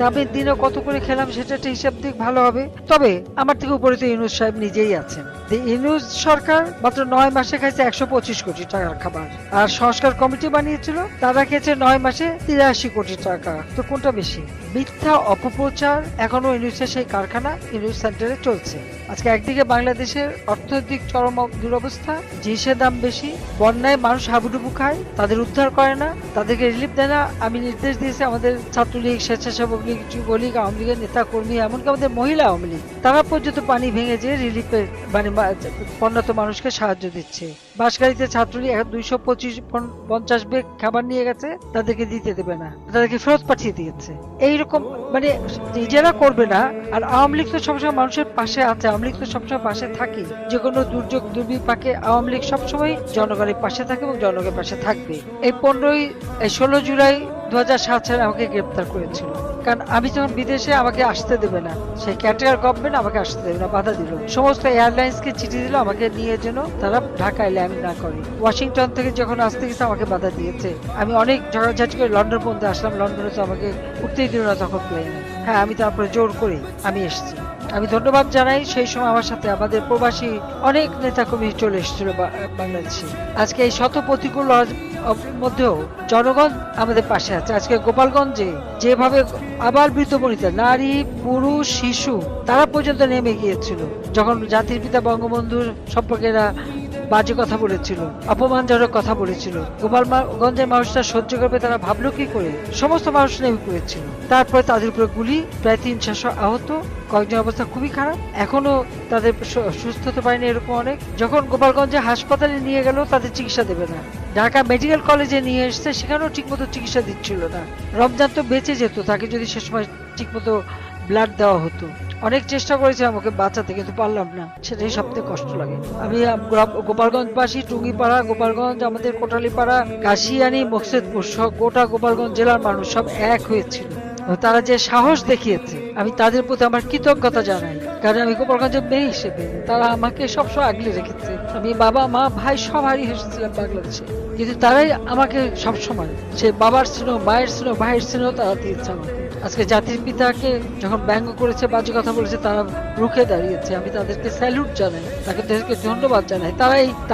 দামের দিনে কত করে খেলাম সেটা একটা হিসাব দিক ভালো হবে। তবে আমার থেকে উপরে তো ইউনূস সাহেব নিজেই আছেন। ইউনূস সরকার মাত্র 9 মাসে খাইছে 125 কোটি টাকার খাবার, আর সংস্কার কমিটি বানিয়েছিল, তারা খেয়েছে 9 মাসে 83 কোটি টাকা। তো কোনটা বেশি? মিথ্যা অপপ্রচার এখনো ইউনূসের সেই কারখানা ইউনূস সেন্টারে চলছে। আজকে একদিকে বাংলাদেশের অর্থনৈতিক চরম দুরবস্থা, জিনিসের দাম বেশি, বন্যায় মানুষ হাবুডুবু খায়, তাদের উদ্ধার করে না, তাদেরকে রিলিফ দেয় না। আমি নির্দেশ দিয়েছি আমাদের ছাত্রলীগ, স্বেচ্ছাসেবক লীগ, যুবলীগ, আওয়ামী লীগের নেতা কর্মী, এমনকি আমাদের মহিলা আওয়ামী লীগ, তারা পর্যন্ত পানি ভেঙে যে রিলিফের মানে বন্যাত মানুষকে সাহায্য দিচ্ছে। বাঁশগাড়িতে ছাত্রলীগ 250 ব্যাগ খাবার নিয়ে গেছে, তাদেরকে দিতে দেবে না, তাদেরকে ফেরত পাঠিয়ে দিয়েছে। এইরকম মানে নিজেরা করবে না। আর আওয়ামী লীগ তো সবসময় মানুষের পাশে আছে, আওয়ামী লীগ তো সবসময় পাশে থাকে। যে কোনো দুর্যোগ দুর্বিপাকে আওয়ামী লীগ সবসময় জনগণের পাশে থাকে এবং জনগণের পাশে থাকবে। এই 16 জুলাই 2007 সালে আমাকে গ্রেপ্তার করেছিল, কারণ আমি যখন বিদেশে, আমাকে আসতে দেবে না, সেই ক্যাটার গভর্নমেন্ট আমাকে আসতে দেবে না, বাধা দিল। সমস্ত এয়ারলাইন্সকে চিঠি দিল আমাকে নিয়ে যেন তারা ঢাকায় ল্যান্ড না করে। ওয়াশিংটন থেকে যখন আসতে গেছে আমাকে বাধা দিয়েছে। আমি অনেক ঝগড়াঝাটি করে লন্ডন পর্যন্ত আসলাম, লন্ডনে তো আমাকে উঠতেই দিল না তখন প্লেনে। হ্যাঁ, আমি তারপরে জোর করে আমি এসেছি। আমি ধন্যবাদ জানাই, সেই সময় আমার সাথে আমাদের প্রবাসী অনেক নেতা কর্মী চলে এসেছিল বাংলাদেশে। আজকে এই শত প্রতিকূল মধ্যেও জনগণ আমাদের পাশে আছে। আজকে গোপালগঞ্জে যেভাবে আবার বৃদ্ধ বনিতা, নারী, পুরুষ, শিশু, তারা পর্যন্ত নেমে গিয়েছিল যখন জাতির পিতা বঙ্গবন্ধুর সম্পর্কে বাজে কথা বলেছিল, অপমানজনক কথা বলেছিল। গোপালগঞ্জের মানুষরা সহ্য করবে তারা ভাবলো কি করে? সমস্ত মানুষ নেমে পড়েছিল। তারপরে তাদের উপরে গুলি, প্রায় 300 আহত, কয়েকজন অবস্থা খুবই খারাপ, এখনো তাদের সুস্থ হতে পারেনি এরকম অনেক। যখন গোপালগঞ্জে হাসপাতালে নিয়ে গেল, তাদের চিকিৎসা দেবে না। ঢাকা মেডিকেল কলেজে নিয়ে এসছে, সেখানেও ঠিকমতো চিকিৎসা দিচ্ছিল না। রমজান তো বেঁচে যেত, তাকে যদি সে সময় ঠিকমতো ব্লাড দেওয়া হতো। অনেক চেষ্টা করেছি আমাকে বাঁচাতে, কিন্তু পারলাম না, সেটাই সবথেকে কষ্ট লাগে। আমি গোপালগঞ্জবাসী, টুঙ্গিপাড়া, গোপালগঞ্জ, আমাদের কোটালীপাড়া, কাশিয়ানী, মকসেদপুর সব গোটা গোপালগঞ্জ জেলার মানুষ সব এক হয়েছিল। তারা যে সাহস দেখিয়েছে, আমি তাদের প্রতি আমার কৃতজ্ঞতা জানাই। কারণ আমি গোপালগঞ্জের মেয়ে হিসেবে তারা আমাকে সবসময় আগলে রেখেছে। আমি বাবা, মা, ভাই সব হারিয়ে এসেছিলাম বাংলাদেশে, কিন্তু তারাই আমাকে সবসময়, সে বাবার স্নেহ, মায়ের স্নেহ, ভাইয়ের স্নেহ তারা দিয়েছে আমাকে। আজকে জাতির পিতাকে যখন ব্যঙ্গ করেছে, বাজে কথা বলেছে, তারা রুখে দাঁড়িয়েছে। আমি তাদেরকে স্যালুট জানাই, তাদেরকে ধন্যবাদ জানাই। তারাই